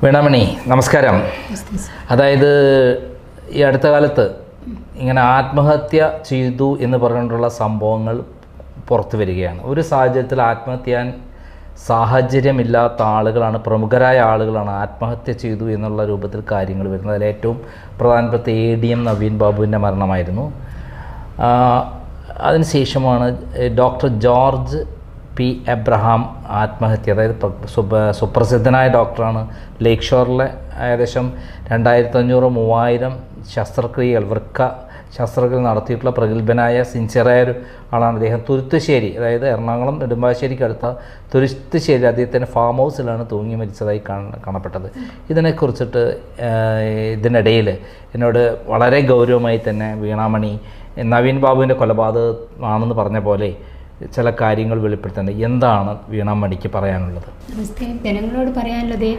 വീണാമണി നമസ്കാരം. അതായത് ഈ അടുത്ത കാലത്ത് ഇങ്ങനെ ആത്മഹത്യ ചെയ്തു എന്ന് പറഞ്ഞുകൊണ്ടുള്ള സംഭവങ്ങൾ പുറത്തു വരികയാണ്. ഒരു സാഹചര്യത്തിൽ ആത്മഹത്യ ചെയ്യാൻ സാഹചര്യമില്ലാത്ത ആളുകളാണ്, പ്രമുഖരായ ആളുകളാണ് ആത്മഹത്യ ചെയ്തു എന്നുള്ള രൂപത്തിൽ കാര്യങ്ങൾ വരുന്നത്. അതിൽ ഏറ്റവും പ്രധാനപ്പെട്ട ADM നവീൻ ബാബുവിൻ്റെ മരണമായിരുന്നു. അതിനുശേഷമാണ് ഡോക്ടർ ജോർജ് പി എബ്രഹാം ആത്മഹത്യ. അതായത് സുപ്രസിദ്ധനായ ഡോക്ടറാണ്. ലേക്ക് ഷോറിലെ ഏകദേശം 2500-3000 ശസ്ത്രക്രിയകൾ, വൃക്ക ശസ്ത്രക്രിയ നടത്തിയിട്ടുള്ള പ്രഗത്ഭനായ സിൻസിയറായ ഒരു ആളാണ് അദ്ദേഹം. തുരുത്തുശ്ശേരി, അതായത് എറണാകുളം നെടുമ്പാശ്ശേരിക്ക് അടുത്ത തുരുത്തുശ്ശേരി അദ്ദേഹത്തിൻ്റെ ഫാം ഹൗസിലാണ് തൂങ്ങി മരിച്ചതായി കാണപ്പെട്ടത്. ഇതിനെക്കുറിച്ചിട്ട് ഇതിനിടയിൽ എന്നോട് വളരെ ഗൗരവമായി തന്നെ വീണാമണി നവീൻ ബാബുവിൻ്റെ കൊലപാതകമാണെന്ന് പറഞ്ഞ പോലെ ചില കാര്യങ്ങൾ വെളിപ്പെടുത്തേണ്ടത്. എന്താണ് വീണാമണിക്ക് പറയാനുള്ളത്? നമസ്തേ. ജനങ്ങളോട് പറയാനുള്ളത്,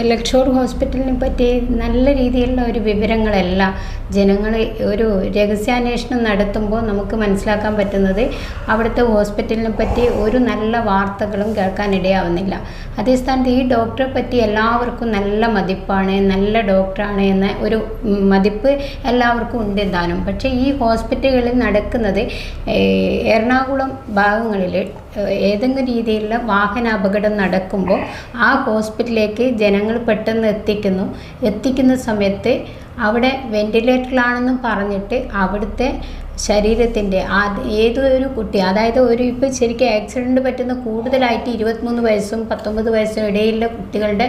ലേക്ക് ഷോർ ഹോസ്പിറ്റലിനെ പറ്റി നല്ല രീതിയിലുള്ള ഒരു വിവരങ്ങളെല്ലാം ജനങ്ങൾ ഒരു രഹസ്യാന്വേഷണം നടത്തുമ്പോൾ നമുക്ക് മനസ്സിലാക്കാൻ പറ്റുന്നത് അവിടുത്തെ ഹോസ്പിറ്റലിനെ പറ്റി ഒരു നല്ല വാർത്തകളും കേൾക്കാനിടയാവുന്നില്ല. അതേ സ്ഥാനത്ത് ഈ ഡോക്ടറെ പറ്റി എല്ലാവർക്കും നല്ല മതിപ്പാണ്, നല്ല ഡോക്ടറാണ് എന്ന ഒരു മതിപ്പ് എല്ലാവർക്കും ഉണ്ട് താനും. പക്ഷേ ഈ ഹോസ്പിറ്റലുകളിൽ നടക്കുന്നത് എറണാകുളം ഭാഗങ്ങളിൽ ഏതെങ്കിലും രീതിയിലുള്ള വാഹനാപകടം നടക്കുമ്പോൾ ആ ഹോസ്പിറ്റലിലേക്ക് ജനങ്ങൾ പെട്ടെന്ന് എത്തിക്കുന്ന സമയത്ത് അവിടെ വെന്റിലേറ്ററിലാണെന്നും പറഞ്ഞിട്ട് അവിടുത്തെ ശരീരത്തിൻ്റെ ഏതൊരു കുട്ടി, അതായത് ഇപ്പോൾ ശരിക്കും ആക്സിഡൻറ്റ് പറ്റുന്ന കൂടുതലായിട്ട് 23 വയസ്സും 19 വയസ്സും ഇടയിലുള്ള കുട്ടികളുടെ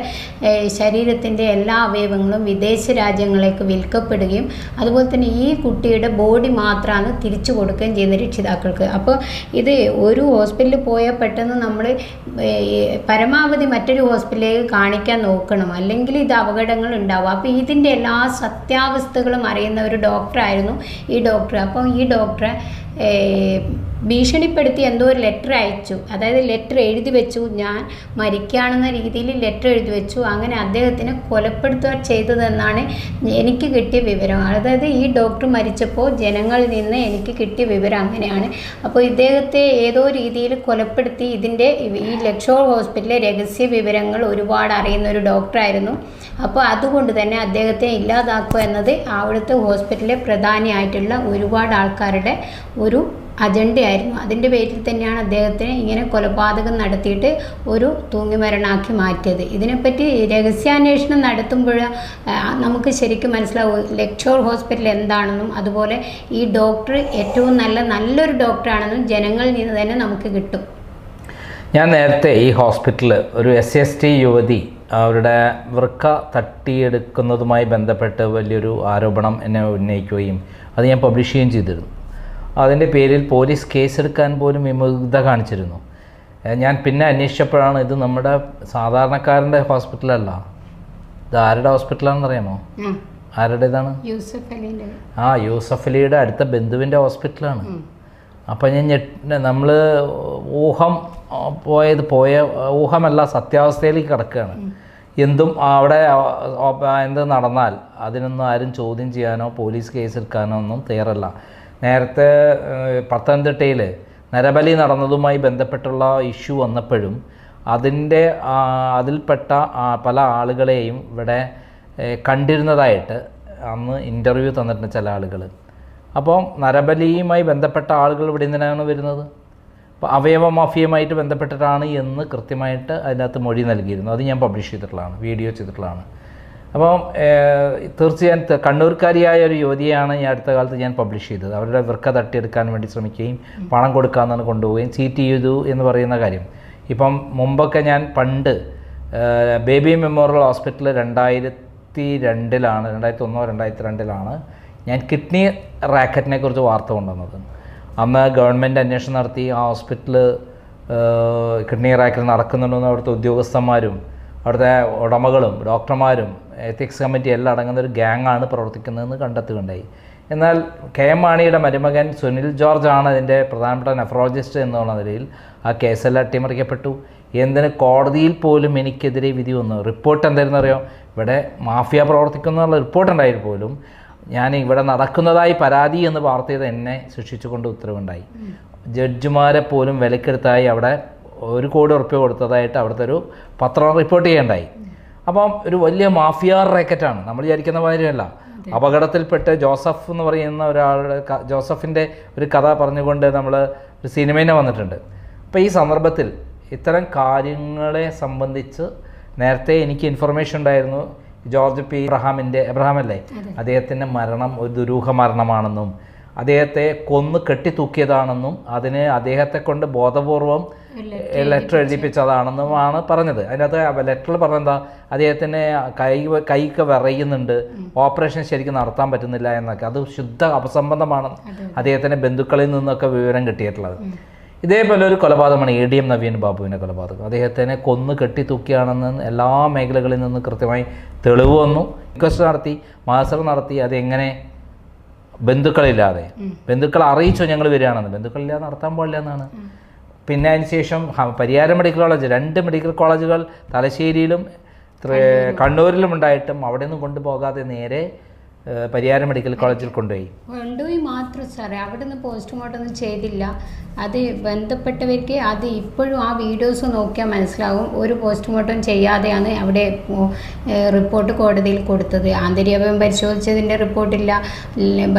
ശരീരത്തിൻ്റെ എല്ലാ അവയവങ്ങളും വിദേശ രാജ്യങ്ങളിലേക്ക് വിൽക്കപ്പെടുകയും അതുപോലെ തന്നെ ഈ കുട്ടിയുടെ ബോഡി മാത്രമാണ് തിരിച്ചു കൊടുക്കുകയും ചെയ്യുന്ന രക്ഷിതാക്കൾക്ക്. അപ്പോൾ ഇത് ഒരു ഹോസ്പിറ്റലിൽ പോയാൽ പെട്ടെന്ന് നമ്മൾ പരമാവധി മറ്റൊരു ഹോസ്പിറ്റലിലേക്ക് കാണിക്കാൻ നോക്കണം, അല്ലെങ്കിൽ ഇത് അപകടങ്ങൾ ഉണ്ടാവും. അപ്പോൾ ഇതിൻ്റെ എല്ലാ സത്യാവസ്ഥകളും അറിയുന്ന ഒരു ഡോക്ടറായിരുന്നു ഈ ഡോക്ടർ. അപ്പോൾ ഈ ഡോക്ടറെ ഭീഷണിപ്പെടുത്തി എന്തോ ഒരു ലെറ്റർ അയച്ചു, അതായത് ലെറ്റർ എഴുതി വെച്ചു, ഞാൻ മരിക്കുകയാണെന്ന രീതിയിൽ ലെറ്റർ എഴുതി വെച്ചു. അങ്ങനെ അദ്ദേഹത്തിനെ കൊലപ്പെടുത്തുക ചെയ്തതെന്നാണ് എനിക്ക് കിട്ടിയ വിവരം. അതായത് ഈ ഡോക്ടർ മരിച്ചപ്പോൾ ജനങ്ങളിൽ നിന്ന് എനിക്ക് കിട്ടിയ വിവരം അങ്ങനെയാണ്. അപ്പോൾ ഇദ്ദേഹത്തെ ഏതോ രീതിയിൽ കൊലപ്പെടുത്തി ഇതിൻ്റെ ഈ ലേക്ക് ഷോർ ഹോസ്പിറ്റലിലെ രഹസ്യ വിവരങ്ങൾ ഒരുപാട് അറിയുന്ന ഒരു ഡോക്ടറായിരുന്നു. അപ്പോൾ അതുകൊണ്ട് തന്നെ അദ്ദേഹത്തെ ഇല്ലാതാക്കുക എന്നത് അവിടുത്തെ ഹോസ്പിറ്റലിലെ പ്രധാനിയായിട്ടുള്ള ഒരുപാട് ആൾക്കാരുടെ ഒരു അജണ്ടയായിരുന്നു. അതിൻ്റെ പേരിൽ തന്നെയാണ് അദ്ദേഹത്തിന് ഇങ്ങനെ കൊലപാതകം നടത്തിയിട്ട് ഒരു തൂങ്ങിമരണാക്കി മാറ്റിയത്. ഇതിനെപ്പറ്റി രഹസ്യാന്വേഷണം നടത്തുമ്പോൾ നമുക്ക് ശരിക്കും മനസ്സിലാവും ലേക്ക് ഷോർ ഹോസ്പിറ്റൽ എന്താണെന്നും അതുപോലെ ഈ ഡോക്ടർ ഏറ്റവും നല്ലൊരു ഡോക്ടറാണെന്നും ജനങ്ങളിൽ നിന്ന് തന്നെ നമുക്ക് കിട്ടും. ഞാൻ നേരത്തെ ഈ ഹോസ്പിറ്റലിൽ ഒരു SST യുവതി അവരുടെ വൃക്ക തട്ടിയെടുക്കുന്നതുമായി ബന്ധപ്പെട്ട് വലിയൊരു ആരോപണം എന്നെ ഉന്നയിക്കുകയും അത് ഞാൻ പബ്ലിഷ് ചെയ്യുകയും ചെയ്തിരുന്നു. അതിൻ്റെ പേരിൽ പോലീസ് കേസെടുക്കാൻ പോലും വിമുഖത കാണിച്ചിരുന്നു. ഞാൻ പിന്നെ അന്വേഷിച്ചപ്പോഴാണ് ഇത് നമ്മുടെ സാധാരണക്കാരൻ്റെ ഹോസ്പിറ്റലല്ല, ഇത് ആരുടെ ഹോസ്പിറ്റലാണെന്ന് അറിയാമോ? ആരുടേതാണ്? യൂസഫ് അലിയുടെ അടുത്ത ബന്ധുവിൻ്റെ ഹോസ്പിറ്റലാണ്. അപ്പം നമ്മൾ ഊഹമല്ല, സത്യാവസ്ഥയിലേക്ക് കിടക്കുകയാണ്. എന്തും അവിടെ എന്ത് നടന്നാൽ അതിനൊന്നും ആരും ചോദ്യം ചെയ്യാനോ പോലീസ് കേസെടുക്കാനോ ഒന്നും തയ്യാറല്ല. നേരത്തെ പത്തനംതിട്ടയിൽ നരബലി നടന്നതുമായി ബന്ധപ്പെട്ടുള്ള ഇഷ്യൂ വന്നപ്പോഴും അതിൽപ്പെട്ട പല ആളുകളെയും ഇവിടെ കണ്ടിരുന്നതായിട്ട് അന്ന് ഇൻ്റർവ്യൂ തന്നിട്ടുണ്ട് ചില ആളുകൾ. അപ്പോൾ നരബലിയുമായി ബന്ധപ്പെട്ട ആളുകൾ ഇവിടെ എന്തിനാണ് വരുന്നത്? അപ്പോൾ അവയവ മാഫിയയുമായിട്ട് ബന്ധപ്പെട്ടിട്ടാണ് എന്ന് കൃത്യമായിട്ട് അതിനകത്ത് മൊഴി നൽകിയിരുന്നു. അത് ഞാൻ പബ്ലിഷ് ചെയ്തിട്ടുള്ളതാണ്, വീഡിയോ ചെയ്തിട്ടുള്ളതാണ്. അപ്പോൾ തീർച്ചയായും കണ്ണൂർക്കാരിയായ ഒരു യുവതിയാണ് ഈ അടുത്ത കാലത്ത് ഞാൻ പബ്ലിഷ് ചെയ്തത്. അവരുടെ വൃക്ക തട്ടിയെടുക്കാൻ വേണ്ടി ശ്രമിക്കുകയും പണം കൊടുക്കാമെന്നാണ് കൊണ്ടുപോവുകയും ചീറ്റ് ചെയ്തു എന്ന് പറയുന്ന കാര്യം. ഇപ്പം മുമ്പൊക്കെ ഞാൻ പണ്ട് ബേബി മെമ്മോറിയൽ ഹോസ്പിറ്റൽ 2001-2002 ഞാൻ കിഡ്നി റാക്കറ്റിനെ കുറിച്ച് വാർത്ത കൊണ്ടുവന്നത്. അന്ന് ഗവൺമെൻറ് അന്വേഷണം നടത്തി ആ ഹോസ്പിറ്റൽ കിഡ്നി റാക്കറ്റ് നടക്കുന്നുണ്ടെന്ന് അവിടുത്തെ ഉദ്യോഗസ്ഥന്മാരും അവിടുത്തെ ഉടമകളും ഡോക്ടർമാരും എത്തിക്സ് കമ്മിറ്റി എല്ലാം അടങ്ങുന്ന ഒരു ഗ്യാങ്ങാണ് പ്രവർത്തിക്കുന്നതെന്ന് കണ്ടെത്തുകയുണ്ടായി. എന്നാൽ KM മാണിയുടെ മരുമകൻ സുനിൽ ജോർജ് ആണ് അതിൻ്റെ പ്രധാനപ്പെട്ട നെഫ്രോളജിസ്റ്റ് എന്നുള്ള നിലയിൽ ആ കേസെല്ലാം അട്ടിമറിക്കപ്പെട്ടു. എന്തിന് കോടതിയിൽ പോലും എനിക്കെതിരെ വിധി വന്നു. റിപ്പോർട്ട് എന്തായിരുന്നു അറിയോ? ഇവിടെ മാഫിയ പ്രവർത്തിക്കുന്നുള്ള റിപ്പോർട്ടുണ്ടായിട്ട് പോലും ഞാൻ ഇവിടെ നടക്കുന്നതായി പരാതി എന്ന് വാർത്ത എന്നെ ശിക്ഷിച്ചുകൊണ്ട് ഉത്തരവുണ്ടായി. ജഡ്ജിമാരെ പോലും വിലക്കെടുത്തായി അവിടെ 1 കോടി ഉറുപ്പിക കൊടുത്തതായിട്ട് അവിടുത്തെ ഒരു പത്രം റിപ്പോർട്ട് ചെയ്യേണ്ടായി. അപ്പം ഒരു വലിയ മാഫിയ റാക്കറ്റാണ്, നമ്മൾ വിചാരിക്കുന്ന മാതിരിയല്ല. അപകടത്തിൽപ്പെട്ട് ജോസഫ് എന്ന് പറയുന്ന ഒരാളുടെ ജോസഫിൻ്റെ ഒരു കഥ പറഞ്ഞുകൊണ്ട് നമ്മൾ ഒരു സിനിമയിൽ വന്നിട്ടുണ്ട്. അപ്പോൾ ഈ സന്ദർഭത്തിൽ ഇത്തരം കാര്യങ്ങളെ സംബന്ധിച്ച് നേരത്തെ എനിക്ക് ഇൻഫർമേഷൻ ഉണ്ടായിരുന്നു. ജോർജ് പി എബ്രഹാമല്ലേ, അദ്ദേഹത്തിൻ്റെ മരണം ഒരു ദുരൂഹ മരണമാണെന്നും അദ്ദേഹത്തെ കൊന്ന് കെട്ടിത്തൂക്കിയതാണെന്നും അദ്ദേഹത്തെ കൊണ്ട് ബോധപൂർവം ലെറ്റർ എഴുതിപ്പിച്ചതാണെന്നുമാണ് പറഞ്ഞത്. അതിനകത്ത് ലെറ്ററിൽ പറഞ്ഞെന്താ, അദ്ദേഹത്തിന് കൈക്ക് വിറയുന്നുണ്ട്, ഓപ്പറേഷൻ ശരിക്കും നടത്താൻ പറ്റുന്നില്ല എന്നൊക്കെ. അത് ശുദ്ധ അപസംബന്ധമാണ് അദ്ദേഹത്തിൻ്റെ ബന്ധുക്കളിൽ നിന്നൊക്കെ വിവരം കിട്ടിയിട്ടുള്ളത്. ഇതേപോലെ ഒരു കൊലപാതകമാണ് ADM നവീൻ ബാബുവിൻ്റെ കൊലപാതകം. അദ്ദേഹത്തിനെ കൊന്ന് കെട്ടിത്തൂക്കിയാണെന്ന് എല്ലാ മേഖലകളിൽ നിന്ന് കൃത്യമായി തെളിവ് വന്നു. ഇൻക്വസ്റ്റ് നടത്തി, മാസ്റ്റർ നടത്തി. അതെങ്ങനെ ബന്ധുക്കളില്ലാതെ, ബന്ധുക്കളെ അറിയിച്ചോ ഞങ്ങൾ വരികയാണെന്ന്, ബന്ധുക്കളില്ലാതെ നടത്താൻ പാടില്ല എന്നാണ്. പിന്നെ അതിന് ശേഷം പരിയാരം മെഡിക്കൽ കോളേജ്, 2 മെഡിക്കൽ കോളേജുകൾ തലശ്ശേരിയിലും കണ്ണൂരിലും ഉണ്ടായിട്ടും അവിടെ നിന്ന് കൊണ്ടുപോകാതെ നേരെ പരിയാരം മെഡിക്കൽ കോളേജിൽ കൊണ്ടുപോയി മാത്രം സാറേ, അവിടെ നിന്ന് പോസ്റ്റ്മോർട്ടം ഒന്നും ചെയ്തില്ല. അത് ബന്ധപ്പെട്ടവർക്ക് അത് ഇപ്പോഴും ആ വീഡിയോസ് നോക്കിയാൽ മനസ്സിലാവും. ഒരു പോസ്റ്റ്മോർട്ടം ചെയ്യാതെയാണ് അവിടെ റിപ്പോർട്ട് കോടതിയിൽ കൊടുത്തത്. ആന്തരികവയം പരിശോധിച്ചതിൻ്റെ റിപ്പോർട്ടില്ല,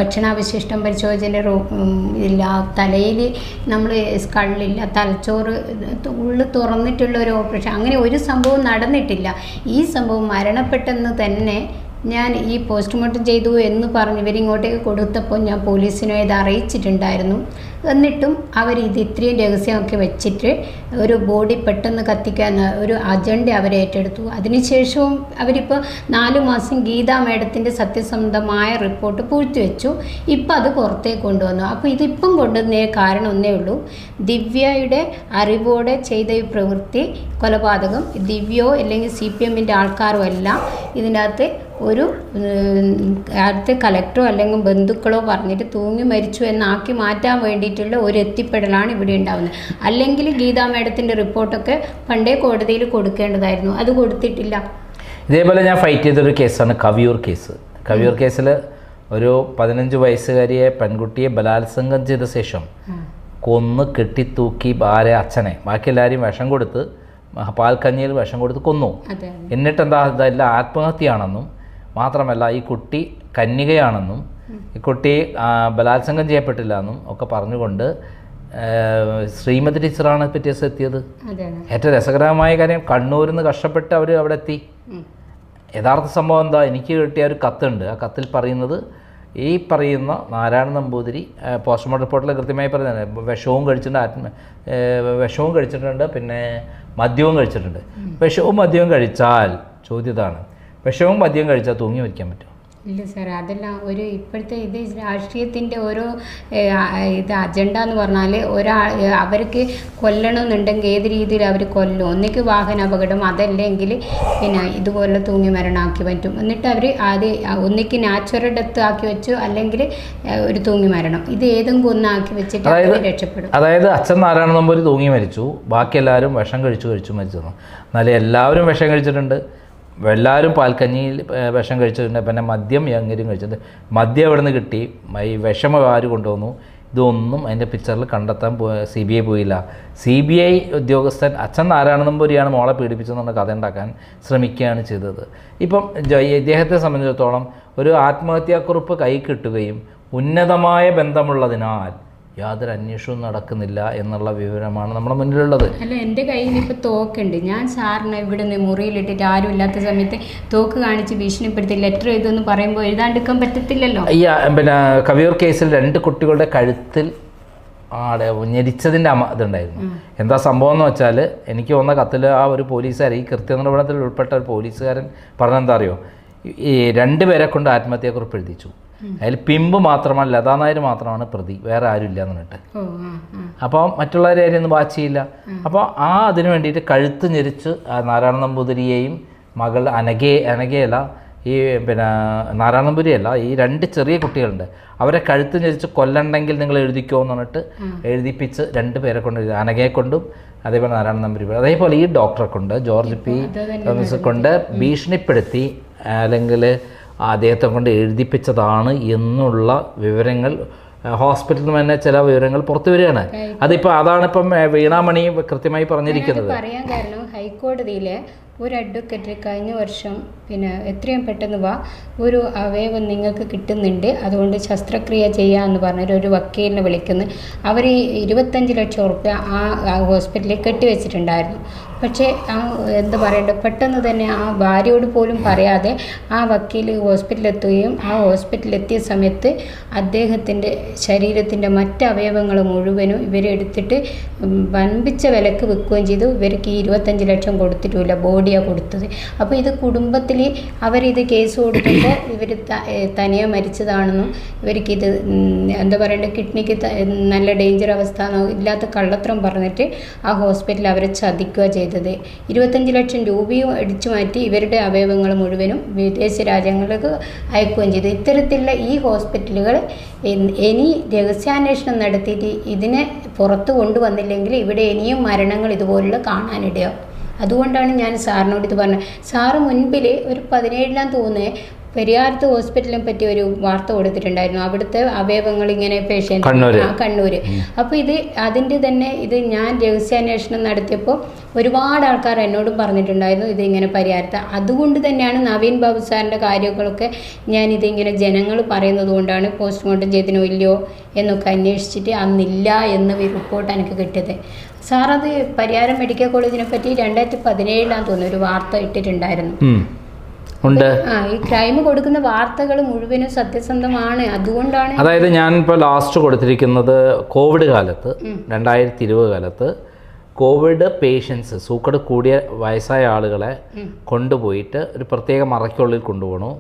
ഭക്ഷണാവശിഷ്ടം പരിശോധിച്ചതിൻ്റെ ഇല്ല, തലയിൽ നമ്മൾ സ്കള്ളില്ല, തലച്ചോറ് ഉള്ളിൽ തുറന്നിട്ടുള്ള ഒരു ഓപ്പറേഷൻ, അങ്ങനെ ഒരു സംഭവം നടന്നിട്ടില്ല. ഈ സംഭവം മരണപ്പെട്ടെന്ന് തന്നെ ഞാൻ ഈ പോസ്റ്റ്മോർട്ടം ചെയ്തു എന്ന് പറഞ്ഞ് ഇവരിങ്ങോട്ടേക്ക് കൊടുത്തപ്പോൾ ഞാൻ പോലീസിനെ ഇത് അറിയിച്ചിട്ടുണ്ടായിരുന്നു. എന്നിട്ടും ഇത് ഇത്രയും രഹസ്യമൊക്കെ വെച്ചിട്ട് ഒരു ബോഡി പെട്ടെന്ന് കത്തിക്കാൻ ഒരു അജണ്ട അവർ ഏറ്റെടുത്തു. അതിനുശേഷവും അവരിപ്പോൾ 4 മാസം ഗീതാ മേഡത്തിൻ്റെ സത്യസന്ധമായ റിപ്പോർട്ട് പൂഴ്ത്തിവെച്ചു. ഇപ്പം അത് പുറത്തേക്ക് കൊണ്ടുവന്നു. അപ്പോൾ ഇതിപ്പം കൊണ്ടുവന്നതിന് കാരണം ഒന്നേ ഉള്ളൂ, ദിവ്യയുടെ അറിവോടെ ചെയ്ത ഈ പ്രവൃത്തി, കൊലപാതകം ദിവ്യയോ അല്ലെങ്കിൽ CPMൻ്റെ ആൾക്കാരോ എല്ലാം ഇതിൻ്റെ അകത്ത് ഒരു അടുത്ത കലക്ടറോ അല്ലെങ്കിൽ ബന്ധുക്കളോ പറഞ്ഞിട്ട് തൂങ്ങി മരിച്ചു എന്നാക്കി മാറ്റാൻ വേണ്ടിയിട്ടുള്ള ഒരു എത്തിപ്പെടലാണ് ഇവിടെ ഉണ്ടാകുന്നത്. അല്ലെങ്കിൽ ഗീതാ മേഡത്തിൻ്റെ റിപ്പോർട്ടൊക്കെ പണ്ടേ കോടതിയിൽ കൊടുക്കേണ്ടതായിരുന്നു, അത് കൊടുത്തിട്ടില്ല. ഇതേപോലെ ഞാൻ ഫൈറ്റ് ചെയ്തൊരു കേസാണ് കവിയൂർ കേസ്. കവിയൂർ കേസിൽ ഒരു 15 വയസ്സുകാരിയെ പെൺകുട്ടിയെ ബലാത്സംഗം ചെയ്ത ശേഷം കൊന്ന് കെട്ടിത്തൂക്കി അച്ഛനെ ബാക്കി എല്ലാവരെയും വിഷം കൊടുത്ത്, പാൽക്കഞ്ഞിയിൽ വിഷം കൊടുത്ത് കൊന്നു. എന്നിട്ടെന്താ, ഇതെല്ലാം ആത്മഹത്യയാണെന്നും മാത്രമല്ല ഈ കുട്ടി കന്യകയാണെന്നും ഈ കുട്ടി ബലാത്സംഗം ചെയ്യപ്പെട്ടില്ല എന്നും ഒക്കെ പറഞ്ഞുകൊണ്ട് ശ്രീമതി ടീച്ചറാണ് പിറ്റേ ദിവസം എത്തിയത്. ഏറ്റവും രസകരമായ കാര്യം, കണ്ണൂരിൽ നിന്ന് കഷ്ടപ്പെട്ട് അവർ അവിടെ എത്തി. യഥാർത്ഥ സംഭവം എന്താ, എനിക്ക് കിട്ടിയ ഒരു കത്തുണ്ട്. ആ കത്തിൽ പറയുന്നത് ഈ പറയുന്ന നാരായണ നമ്പൂതിരി പോസ്റ്റ്മോർട്ടം റിപ്പോർട്ടിൽ കൃത്യമായി പറയുന്നത് വിഷവും കഴിച്ചിട്ടുണ്ട്, പിന്നെ മദ്യവും കഴിച്ചിട്ടുണ്ട്. വിഷവും മദ്യവും കഴിച്ചാൽ ചോദ്യതാണ്, വിഷവും മദ്യവും കഴിച്ചാൽ തൂങ്ങി മരിക്കാൻ പറ്റും? ഇല്ല സാർ, അതെല്ലാം ഒരു ഇപ്പോഴത്തെ ഇത് രാഷ്ട്രീയത്തിൻ്റെ ഓരോ അജണ്ട എന്ന് പറഞ്ഞാൽ അവർക്ക് കൊല്ലണമെന്നുണ്ടെങ്കിൽ ഏത് രീതിയിൽ അവർ കൊല്ലും. ഒന്നിക്ക് വാഹന അപകടം, അതല്ലെങ്കിൽ പിന്നെ ഇതുപോലെ തൂങ്ങി മരണമാക്കി പറ്റും. എന്നിട്ട് അവർ ഒന്നിക്ക് നാച്ചുറൽ ഡെത്ത് ആക്കി വെച്ചു, അല്ലെങ്കിൽ ഒരു തൂങ്ങി മരണം, ഇത് ഏതെങ്കിലും ഒന്നാക്കി വെച്ചിട്ട് രക്ഷപ്പെടും. അതായത് അച്ഛൻ നാരായണ നമ്പൂതിരി തൂങ്ങി മരിച്ചു, ബാക്കി എല്ലാവരും വിഷം കഴിച്ചു മരിച്ചു. എന്നാലും എല്ലാവരും വിഷം കഴിച്ചിട്ടുണ്ട്, എല്ലാവരും പാൽക്കഞ്ഞിയിൽ വിഷം കഴിച്ചിട്ടുണ്ട്, പിന്നെ മദ്യം എങ്ങനെയും കഴിച്ചിട്ടുണ്ട്. മദ്യം എവിടെ നിന്ന് കിട്ടി, ഈ വിഷം ആര് കൊണ്ടുവന്നു, ഇതൊന്നും അതിൻ്റെ പിക്ചറിൽ കണ്ടെത്താൻ CBI പോയില്ല. CBI ഉദ്യോഗസ്ഥൻ അച്ഛൻ നാരായണ നമ്പൂതിരിയാണ് മോളെ പീഡിപ്പിച്ചെന്നുള്ള കഥ ഉണ്ടാക്കാൻ ശ്രമിക്കുകയാണ് ചെയ്തത്. ഇപ്പം ഇദ്ദേഹത്തെ സംബന്ധിച്ചിടത്തോളം ഒരു ആത്മഹത്യാക്കുറിപ്പ് കൈ കിട്ടുകയും ഉന്നതമായ ബന്ധമുള്ളതിനാൽ യാതൊരു അന്വേഷണവും നടക്കുന്നില്ല എന്നുള്ള വിവരമാണ് നമ്മുടെ മുന്നിലുള്ളത്. അല്ല, എൻ്റെ കയ്യിൽ ഇപ്പോൾ തോക്കുണ്ട്. ഞാൻ സാറിന് ഇവിടെ നിന്ന് മുറിയിലിട്ടിട്ട് ആരും ഇല്ലാത്ത സമയത്ത് തോക്ക് കാണിച്ച് ഭീഷണിപ്പെടുത്തി ലെറ്റർ എഴുതുമെന്ന് പറയുമ്പോൾ എഴുതാണ്ടിരിക്കാൻ പറ്റത്തില്ലല്ലോ. ഈ പിന്നെ കവിയൂർ കേസിൽ 2 കുട്ടികളുടെ കഴുത്തിൽ ഞെരിച്ചതിൻ്റെ ഇതുണ്ടായിരുന്നു. എന്താ സംഭവം എന്ന് വെച്ചാൽ, എനിക്ക് തോന്നുന്ന കത്തിൽ ആ ഒരു പോലീസുകാരൻ, ഈ കൃത്യനിർവഹണത്തിൽ ഉൾപ്പെട്ട ഒരു പോലീസുകാരൻ പറഞ്ഞെന്താ അറിയോ, ഈ 2 പേരെ കൊണ്ട് ആത്മഹത്യാക്കുറിപ്പ് എഴുതിച്ചു. അതിൽ പിമ്പ് മാത്രമല്ല, ലതാ നായർ മാത്രമാണ് പ്രതി, വേറെ ആരും ഇല്ല എന്ന് പറഞ്ഞിട്ട്. അപ്പോൾ മറ്റുള്ളവരെ ഒന്നും വാച്ച് ചെയ്യില്ല. അപ്പോൾ അതിന് വേണ്ടിയിട്ട് കഴുത്ത് ഞെരിച്ച് നാരായണ നമ്പൂതിരിയെയും മകൾ അനഘയല്ല, ഈ പിന്നെ നാരായണ നമ്പൂതിരിയല്ല, ഈ 2 ചെറിയ കുട്ടികളുണ്ട്, അവരെ കഴുത്ത് ഞെരിച്ച് കൊല്ലണ്ടെങ്കിൽ നിങ്ങൾ എഴുതിക്കോ എന്ന് പറഞ്ഞിട്ട് എഴുതിപ്പിച്ച് 2 പേരെ കൊണ്ട്, അനഘയെ കൊണ്ടും അതേപോലെ നാരായണ നമ്പൂതിരി, അതേപോലെ ഈ ഡോക്ടറെ കൊണ്ട്, ജോർജ് പി തോമസ് കൊണ്ട് ഭീഷണിപ്പെടുത്തി അല്ലെങ്കിൽ അദ്ദേഹത്തെ കൊണ്ട് എഴുതിപ്പിച്ചതാണ് എന്നുള്ള വിവരങ്ങൾ ഹോസ്പിറ്റലിൽ തന്നെ ചില വിവരങ്ങൾ പുറത്തു വരികയാണ്. അതിപ്പോൾ അതാണിപ്പം വീണാമണി കൃത്യമായി പറഞ്ഞിരിക്കുന്നത്. പറയാൻ കാരണം ഹൈക്കോടതിയിലെ ഒരു അഡ്വക്കേറ്റ് കഴിഞ്ഞ വർഷം പിന്നെ എത്രയും പെട്ടെന്ന് വാ, ഒരു അവയവം നിങ്ങൾക്ക് കിട്ടുന്നുണ്ട്, അതുകൊണ്ട് ശസ്ത്രക്രിയ ചെയ്യാമെന്ന് പറഞ്ഞൊരു ഒരു വക്കീലിനെ വിളിക്കുന്നു. അവർ 25 ലക്ഷം റുപ്യ ആ ഹോസ്പിറ്റലിൽ കെട്ടിവെച്ചിട്ടുണ്ടായിരുന്നു. പക്ഷേ എന്താ പറയണ്ടത്, പെട്ടെന്ന് തന്നെ ആ ഭാര്യയോട് പോലും പറയാതെ ആ വക്കീൽ ഹോസ്പിറ്റലിലെത്തുകയും ആ ഹോസ്പിറ്റലിലെത്തിയ സമയത്ത് അദ്ദേഹത്തിൻ്റെ ശരീരത്തിൻ്റെ മറ്റ് അവയവങ്ങൾ മുഴുവനും ഇവരെടുത്തിട്ട് വൻപിച്ച വിലക്ക് വിൽക്കുകയും ചെയ്തു. ഇവർക്ക് 25 ലക്ഷം കൊടുത്തിട്ടില്ല, ബോഡിയാണ് കൊടുത്തത്. അപ്പോൾ ഇത് കുടുംബത്തിൽ അവരിത് കേസ് കൊടുക്കുമ്പോൾ ഇവർ തനിയെ മരിച്ചതാണെന്നും ഇവർക്കിത് എന്താ പറയണ്ടത് കിഡ്നിക്ക് നല്ല ഡേഞ്ചർ അവസ്ഥ ഇല്ലാത്ത കള്ളത്തരം പറഞ്ഞിട്ട് ആ ഹോസ്പിറ്റലിൽ അവരെ ചതിക്കുക ചെയ്തത്. 25 ലക്ഷം രൂപയും അടിച്ചു മാറ്റി ഇവരുടെ അവയവങ്ങൾ മുഴുവനും വിദേശ രാജ്യങ്ങൾക്ക് അയക്കുകയും ചെയ്തു. ഇത്തരത്തിലുള്ള ഈ ഹോസ്പിറ്റലുകൾ ഇനി രഹസ്യാന്വേഷണം നടത്തിയിട്ട് ഇതിനെ പുറത്തു കൊണ്ടുവന്നില്ലെങ്കിൽ ഇവിടെ ഇനിയും മരണങ്ങൾ ഇതുപോലുള്ള കാണാനിടയാവും. അതുകൊണ്ടാണ് ഞാൻ സാറിനോട് ഇത് പറഞ്ഞത്. സാറ് മുൻപിൽ ഒരു 17-ാം തോന്നുന്നേ പെരിയാരത്ത് ഹോസ്പിറ്റലിനെ പറ്റി ഒരു വാർത്ത കൊടുത്തിട്ടുണ്ടായിരുന്നു. അവിടുത്തെ അവയവങ്ങൾ ഇങ്ങനെ പേഷ്യൻ്റ് കണ്ണൂർ. അപ്പോൾ അതിൻ്റെ തന്നെ ഞാൻ രഹസ്യാന്വേഷണം നടത്തിയപ്പോൾ ഒരുപാട് ആൾക്കാർ എന്നോടും പറഞ്ഞിട്ടുണ്ടായിരുന്നു ഇതിങ്ങനെ പരിഹാരത്ത്. അതുകൊണ്ട് തന്നെയാണ് നവീൻ ബാബു സാറിൻ്റെ കാര്യങ്ങളൊക്കെ ഞാനിതിങ്ങനെ ജനങ്ങൾ പറയുന്നത് കൊണ്ടാണ് പോസ്റ്റ്മോർട്ടം ചെയ്തിനോ ഇല്ലയോ എന്നൊക്കെ അന്വേഷിച്ചിട്ട് അന്നില്ല എന്ന റിപ്പോർട്ട് എനിക്ക് കിട്ടിയത്. സാർ അത് പരിയാരം മെഡിക്കൽ കോളേജിനെ പറ്റി 2017 തോന്നുന്നു ഒരു വാർത്ത ഇട്ടിട്ടുണ്ടായിരുന്നു. ഈ ക്രൈം കൊടുക്കുന്ന വാർത്തകൾ മുഴുവനും സത്യസന്ധമാണ്. അതുകൊണ്ടാണ് അതായത് ഞാനിപ്പോൾ ലാസ്റ്റ് കൊടുത്തിരിക്കുന്നത് കോവിഡ് കാലത്ത് 2020 കാലത്ത് കോവിഡ് പേഷ്യൻസ് സൂക്കട് കൂടിയ വയസ്സായ ആളുകളെ കൊണ്ടുപോയിട്ട് ഒരു പ്രത്യേക മറയ്ക്കുള്ളിൽ കൊണ്ടുപോകണു.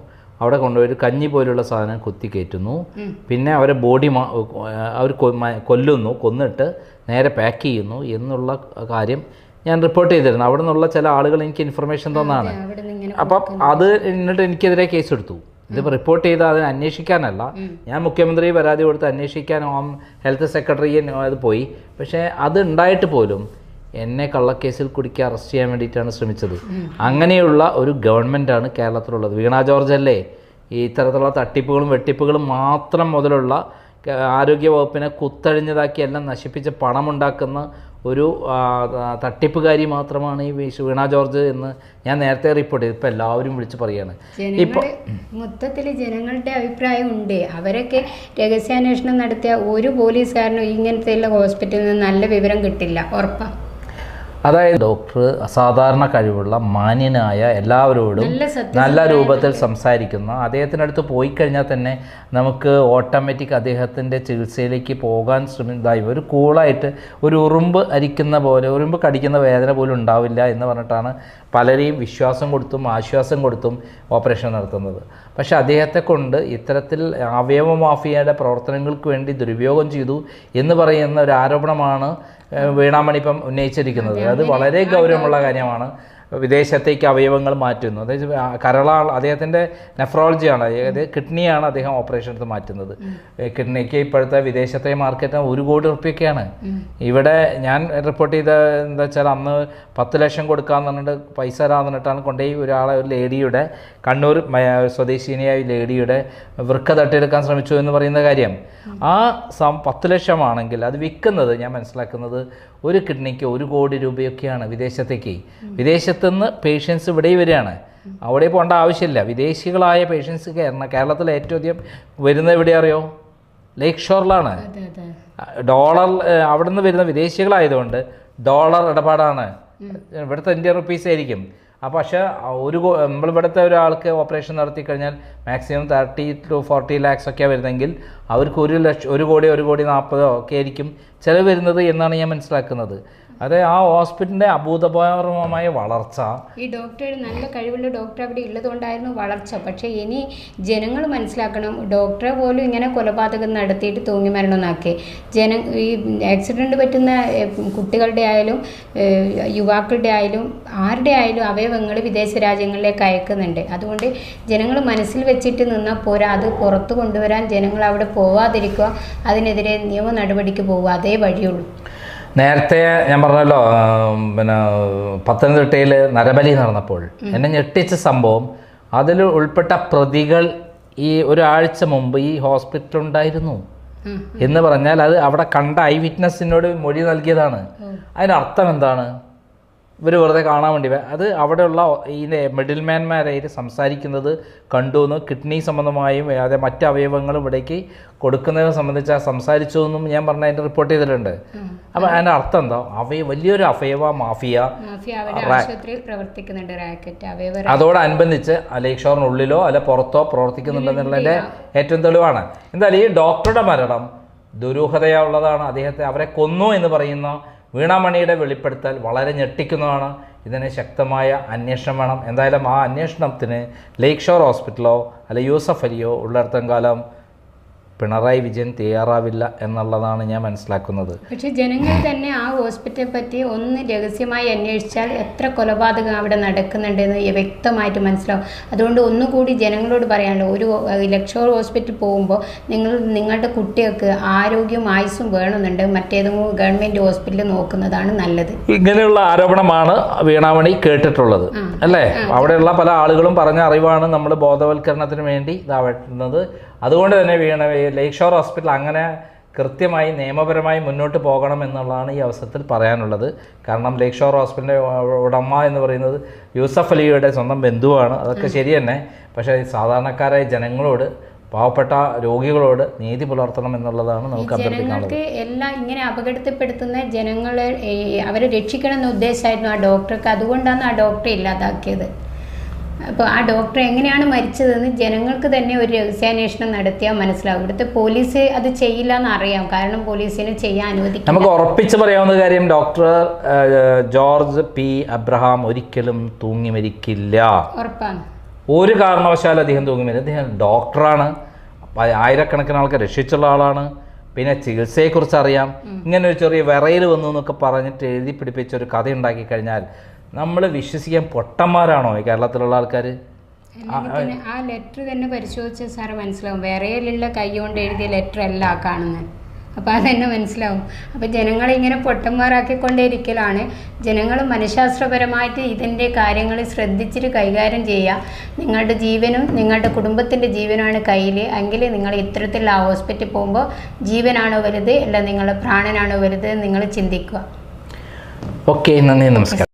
അവിടെ കൊണ്ടുപോയി കഞ്ഞി പോലുള്ള സാധനം കുത്തി കയറ്റുന്നു. പിന്നെ അവരെ ബോഡി അവർ കൊന്നിട്ട് നേരെ പാക്ക് ചെയ്യുന്നു എന്നുള്ള കാര്യം ഞാൻ റിപ്പോർട്ട് ചെയ്തിരുന്നു. അവിടെ നിന്നുള്ള ചില ആളുകൾ എനിക്ക് ഇൻഫർമേഷൻ തന്നതാണ്. അപ്പം അത് എന്നിട്ട് എനിക്കെതിരെ കേസെടുത്തു. ഇതിപ്പോൾ റിപ്പോർട്ട് ചെയ്ത് അതിന് അന്വേഷിക്കാനല്ല, ഞാൻ മുഖ്യമന്ത്രി പരാതി കൊടുത്ത് അന്വേഷിക്കാൻ ഹെൽത്ത് സെക്രട്ടറി അത് പോയി. പക്ഷേ അത് ഉണ്ടായിട്ട് പോലും എന്നെ കള്ളക്കേസിൽ കുടുക്കി അറസ്റ്റ് ചെയ്യാൻ വേണ്ടിയിട്ടാണ് ശ്രമിച്ചത്. അങ്ങനെയുള്ള ഒരു ഗവൺമെൻറ്റാണ് കേരളത്തിലുള്ളത്. വീണ ജോർജ് അല്ലേ ഈ ഇത്തരത്തിലുള്ള തട്ടിപ്പുകളും വെട്ടിപ്പുകളും മാത്രം മുതലുള്ള ആരോഗ്യ വകുപ്പിനെ കുത്തഴിഞ്ഞതാക്കി എല്ലാം നശിപ്പിച്ച് പണമുണ്ടാക്കുന്ന ഒരു തട്ടിപ്പുകാരി മാത്രമാണ് ഈ വീണ ജോർജ് എന്ന് ഞാൻ നേരത്തെ റിപ്പോർട്ട് ചെയ്തു. ഇപ്പം എല്ലാവരും വിളിച്ച് പറയാണ്. ഇപ്പോൾ മൊത്തത്തിൽ ജനങ്ങളുടെ അഭിപ്രായം ഉണ്ട്. അവരൊക്കെ രഹസ്യാന്വേഷണം നടത്തിയ ഒരു പോലീസുകാരനും ഇങ്ങനത്തെയുള്ള ഹോസ്പിറ്റലിൽ നിന്ന് നല്ല വിവരം കിട്ടില്ല, ഉറപ്പാണ്. അതായത് ഡോക്ടർ അസാധാരണ കഴിവുള്ള മാന്യനായ എല്ലാവരോടും നല്ല രൂപത്തിൽ സംസാരിക്കുന്ന അദ്ദേഹത്തിനടുത്ത് പോയി കഴിഞ്ഞാൽ തന്നെ നമുക്ക് ഓട്ടോമാറ്റിക് അദ്ദേഹത്തിൻ്റെ ചികിത്സയിലേക്ക് പോകാൻ ശ്രമിച്ചതായി ഒരു കൂളായിട്ട് ഒരു ഉറുമ്പ് അരിക്കുന്ന പോലെ ഉറുമ്പ് കടിക്കുന്ന വേദന പോലും ഉണ്ടാവില്ല എന്ന് പറഞ്ഞിട്ടാണ് പലരെയും വിശ്വാസം കൊടുത്തും ആശ്വാസം കൊടുത്തും ഓപ്പറേഷൻ നടത്തുന്നത്. പക്ഷേ അദ്ദേഹത്തെ കൊണ്ട് ഇത്തരത്തിൽ അവയവ മാഫിയയുടെ പ്രവർത്തനങ്ങൾക്ക് വേണ്ടി ദുരുപയോഗം ചെയ്തു എന്ന് പറയുന്ന ഒരു ആരോപണമാണ് വീണാമണി ഇപ്പം ഉന്നയിച്ചിരിക്കുന്നത്. അത് വളരെ ഗൗരവമുള്ള കാര്യമാണ്. വിദേശത്തേക്ക് അവയവങ്ങൾ മാറ്റുന്നു. അതായത് അദ്ദേഹത്തിൻ്റെ നെഫ്രോളജിയാണ്, അതായത് കിഡ്നിയാണ് അദ്ദേഹം ഓപ്പറേഷൻ എടുത്ത് മാറ്റുന്നത്. കിഡ്നിക്ക് ഇപ്പോഴത്തെ വിദേശത്തെ മാർക്കറ്റ് 1 കോടി റുപ്യൊക്കെയാണ്. ഇവിടെ ഞാൻ റിപ്പോർട്ട് ചെയ്ത എന്താ വെച്ചാൽ അന്ന് 10 ലക്ഷം കൊടുക്കാമെന്ന് പറഞ്ഞിട്ട് പൈസ തരാമെന്ന് പറഞ്ഞിട്ടാണ് കൊണ്ടുപോയി ഒരു ലേഡിയുടെ കണ്ണൂർ സ്വദേശീനിയായ ലേഡിയുടെ വൃക്ക തട്ടിയെടുക്കാൻ ശ്രമിച്ചു എന്ന് പറയുന്ന കാര്യം. ആ 10 ലക്ഷമാണെങ്കിൽ അത് വിൽക്കുന്നത് ഞാൻ മനസ്സിലാക്കുന്നത് ഒരു കിഡ്നിക്ക് 1 കോടി രൂപയൊക്കെയാണ് വിദേശത്തേക്ക്. വിദേശത്തുനിന്ന് പേഷ്യൻസ് ഇവിടെ വരികയാണ്. അവിടെ പോകേണ്ട ആവശ്യമില്ല. വിദേശികളായ പേഷ്യൻസ് കേരളത്തിൽ ഏറ്റവും അധികം വരുന്നത് എവിടെ അറിയോ? ലേക്ക് ഷോറിലാണ്. ഡോളർ അവിടെ നിന്ന് വരുന്ന വിദേശികളായതുകൊണ്ട് ഡോളർ ഇടപാടാണ്. ഇവിടുത്തെ Indian rupees ആയിരിക്കും. അപ്പോൾ പക്ഷേ നമ്മളിവിടുത്തെ ഒരാൾക്ക് ഓപ്പറേഷൻ നടത്തി കഴിഞ്ഞാൽ മാക്സിമം 30 to 40 lakhs ഒക്കെയാണ് വരുന്നതെങ്കിൽ അവർക്ക് 1 കോടി 1,40,000 ഒക്കെ ആയിരിക്കും ചിലവ് വരുന്നത് എന്നാണ് ഞാൻ മനസ്സിലാക്കുന്നത്. അതെ, ആ ഹോസ്പിറ്റലിൻ്റെ അഭൂതപൂർവമായ വളർച്ച, ഈ ഡോക്ടർ നല്ല കഴിവുള്ള ഡോക്ടർ അവിടെ ഉള്ളതുകൊണ്ടായിരുന്നു വളർച്ച. പക്ഷേ ഇനി ജനങ്ങൾ മനസ്സിലാക്കണം, ഡോക്ടറെ പോലും ഇങ്ങനെ കൊലപാതകം നടത്തിയിട്ട് തൂങ്ങി മരണമെന്നാക്കി. ഈ ആക്സിഡൻറ്റ് പറ്റുന്ന കുട്ടികളുടെ ആയാലും യുവാക്കളുടെ ആയാലും ആരുടെ ആയാലും അവയവങ്ങൾ വിദേശ രാജ്യങ്ങളിലേക്ക് അയക്കുന്നുണ്ട്. അതുകൊണ്ട് ജനങ്ങൾ മനസ്സിൽ വെച്ചിട്ട് നിന്നാൽ പോരാ, അത് പുറത്തു കൊണ്ടുവരാൻ ജനങ്ങൾ അവിടെ പോവാതിരിക്കുക, അതിനെതിരെ നിയമ നടപടിക്ക് പോവുക, അതേ വഴിയുള്ളൂ. നേരത്തെ ഞാൻ പറഞ്ഞല്ലോ, പിന്നെ പത്തനംതിട്ടയിൽ നരബലി നടന്നപ്പോൾ എന്നെ ഞെട്ടിച്ച സംഭവം, അതിൽ ഉൾപ്പെട്ട പ്രതികൾ ഈ ഒരാഴ്ച മുമ്പ് ഈ ഹോസ്പിറ്റലുണ്ടായിരുന്നു എന്ന് പറഞ്ഞാൽ അത് അവിടെ കണ്ട ഐ വിറ്റ്നസ്സിനോട് മൊഴി നൽകിയതാണ്. അതിനർത്ഥം എന്താണ്? ഇവർ വെറുതെ കാണാൻ വേണ്ടി അത് അവിടെയുള്ള ഈ മിഡിൽ മാൻമാരായിട്ട് സംസാരിക്കുന്നത് കണ്ടു എന്ന്, കിഡ്നി സംബന്ധമായും അതെ മറ്റ് അവയവങ്ങളും ഇവിടേക്ക് കൊടുക്കുന്നതിനെ സംബന്ധിച്ച് സംസാരിച്ചു എന്നും ഞാൻ പറഞ്ഞ അതിൻ്റെ റിപ്പോർട്ട് ചെയ്തിട്ടുണ്ട്. അപ്പോൾ അതിൻ്റെ അർത്ഥം എന്താ, വലിയൊരു അവയവ മാഫിയ അതോടനുബന്ധിച്ച് ലേക്ക് ഷോറിനുള്ളിലോ അല്ല പുറത്തോ പ്രവർത്തിക്കുന്നുണ്ടെന്നുള്ളതിൻ്റെ ഏറ്റവും തെളിവാണ്. എന്തായാലും ഈ ഡോക്ടറുടെ മരണം ദുരൂഹതയുള്ളതാണ്. അവരെ കൊന്നു എന്ന് പറയുന്ന വീണാമണിയുടെ വെളിപ്പെടുത്തൽ വളരെ ഞെട്ടിക്കുന്നതാണ്. ഇതിന് ശക്തമായ അന്വേഷണം വേണം. എന്തായാലും ആ അന്വേഷണത്തിന് ലേക്ക് ഷോർ ഹോസ്പിറ്റലോ അല്ല യൂസഫ് അലിയോ ഉള്ളിടത്തോളം കാലം പിണറായി വിജയൻ തയ്യാറാവില്ല എന്നുള്ളതാണ് ഞാൻ മനസ്സിലാക്കുന്നത്. പക്ഷേ ജനങ്ങൾ തന്നെ ആ ഹോസ്പിറ്റലെ പറ്റി ഒന്ന് രഹസ്യമായി അന്വേഷിച്ചാൽ എത്ര കൊലപാതകം അവിടെ നടക്കുന്നുണ്ടെന്ന് വ്യക്തമായിട്ട് മനസ്സിലാവും. അതുകൊണ്ട് ഒന്നുകൂടി ജനങ്ങളോട് പറയാനുള്ളൂ, ഒരു ലേക്ക് ഷോർ ഹോസ്പിറ്റൽ പോകുമ്പോൾ നിങ്ങളുടെ കുട്ടികൾക്ക് ആരോഗ്യവും ആയുസ്സും വേണമെന്നുണ്ട് മറ്റേതെങ്കിലും ഗവൺമെൻറ് ഹോസ്പിറ്റലിൽ നോക്കുന്നതാണ് നല്ലത്. ഇങ്ങനെയുള്ള ആരോപണമാണ് വീണാമണി കേട്ടിട്ടുള്ളത് അല്ലേ? അവിടെയുള്ള പല ആളുകളും പറഞ്ഞ അറിവാണ് നമ്മൾ ബോധവൽക്കരണത്തിന് വേണ്ടി ഇതാവുന്നത്. അതുകൊണ്ട് തന്നെ ലേക്ക് ഷോർ ഹോസ്പിറ്റൽ അങ്ങനെ കൃത്യമായി നിയമപരമായി മുന്നോട്ട് പോകണം എന്നുള്ളതാണ് ഈ അവസരത്തിൽ പറയാനുള്ളത്. കാരണം ലേക്ക് ഷോർ ഹോസ്പിറ്റലിൻ്റെ ഉടമ എന്ന് പറയുന്നത് യൂസഫ് അലിയുടെ സ്വന്തം ബന്ധുവാണ്. അതൊക്കെ ശരി തന്നെ. പക്ഷേ സാധാരണക്കാരായ ജനങ്ങളോട്, പാവപ്പെട്ട രോഗികളോട് നീതി പുലർത്തണം എന്നുള്ളതാണ് നമുക്ക് അഭ്യർത്ഥിക്കാനുള്ളത്. ജനങ്ങൾക്ക് എല്ലാം ഇങ്ങനെ അപകടത്തിൽപ്പെടുത്തുന്ന ജനങ്ങളെ അവരെ രക്ഷിക്കണം എന്ന ഉദ്ദേശമായിരുന്നു ആ ഡോക്ടർക്ക്. അതുകൊണ്ടാണ് ആ ഡോക്ടറെ ഇല്ലാതാക്കിയത്. അപ്പോൾ ആ ഡോക്ടർ എങ്ങനെയാണ് മരിച്ചതെന്ന് ജനങ്ങൾക്ക് തന്നെ ഒരു രഹസ്യാന്വേഷണം നടത്തിയാൽ മനസ്സിലാവും. ഇവിടുത്തെ പോലീസ് അത് ചെയ്യില്ല എന്നറിയാം, കാരണം പോലീസിന് ചെയ്യാൻ അനുവദിക്കും. നമുക്ക് ഉറപ്പിച്ച് പറയാവുന്ന കാര്യം, ഡോക്ടർ ജോർജ് പി അബ്രഹാം ഒരിക്കലും തൂങ്ങി മരിക്കില്ല. ഉറപ്പാണ്. ഒരു കാരണവശാലും അദ്ദേഹം തൂങ്ങി മരിക്കില്ല. അദ്ദേഹം ഡോക്ടറാണ്, ആയിരക്കണക്കിന് ആൾക്ക് രക്ഷിച്ചുള്ള ആളാണ്. പിന്നെ ചികിത്സയെക്കുറിച്ച് അറിയാം. ഇങ്ങനെ ഒരു ചെറിയ വിറയിൽ വന്നു എന്നൊക്കെ പറഞ്ഞിട്ട് എഴുതി പിടിപ്പിച്ച ഒരു കഥ ഉണ്ടാക്കി കഴിഞ്ഞാൽ നമ്മൾ വിശ്വസിക്കാൻ പൊട്ടന്മാരാണോ ഈ കേരളത്തിലുള്ള ആൾക്കാർ? ആ ലെറ്റർ തന്നെ പരിശോധിച്ച സാറ് മനസ്സിലാവും, വിറയിലുള്ള കൈ കൊണ്ട് എഴുതിയ ലെറ്റർ അല്ല കാണുന്നത്. അപ്പോൾ അതെന്നെ മനസ്സിലാവും. അപ്പോൾ ജനങ്ങളെ ഇങ്ങനെ പൊട്ടന്മാരാക്കിക്കൊണ്ടേയിരിക്കലാണ്. ജനങ്ങൾ മനഃശാസ്ത്രപരമായിട്ട് ഇതിൻ്റെ കാര്യങ്ങൾ ശ്രദ്ധിച്ചിട്ട് കൈകാര്യം ചെയ്യുക. നിങ്ങളുടെ ജീവനും നിങ്ങളുടെ കുടുംബത്തിൻ്റെ ജീവനാണ് കയ്യിൽ എങ്കിൽ നിങ്ങൾ ഇത്തരത്തിലുള്ള ആ ഹോസ്പിറ്റലിൽ പോകുമ്പോൾ ജീവനാണോ വലുത് അല്ല നിങ്ങളുടെ പ്രാണനാണോ വലുത് നിങ്ങൾ ചിന്തിക്കുക. ഓക്കെ, നന്ദി, നമസ്കാരം.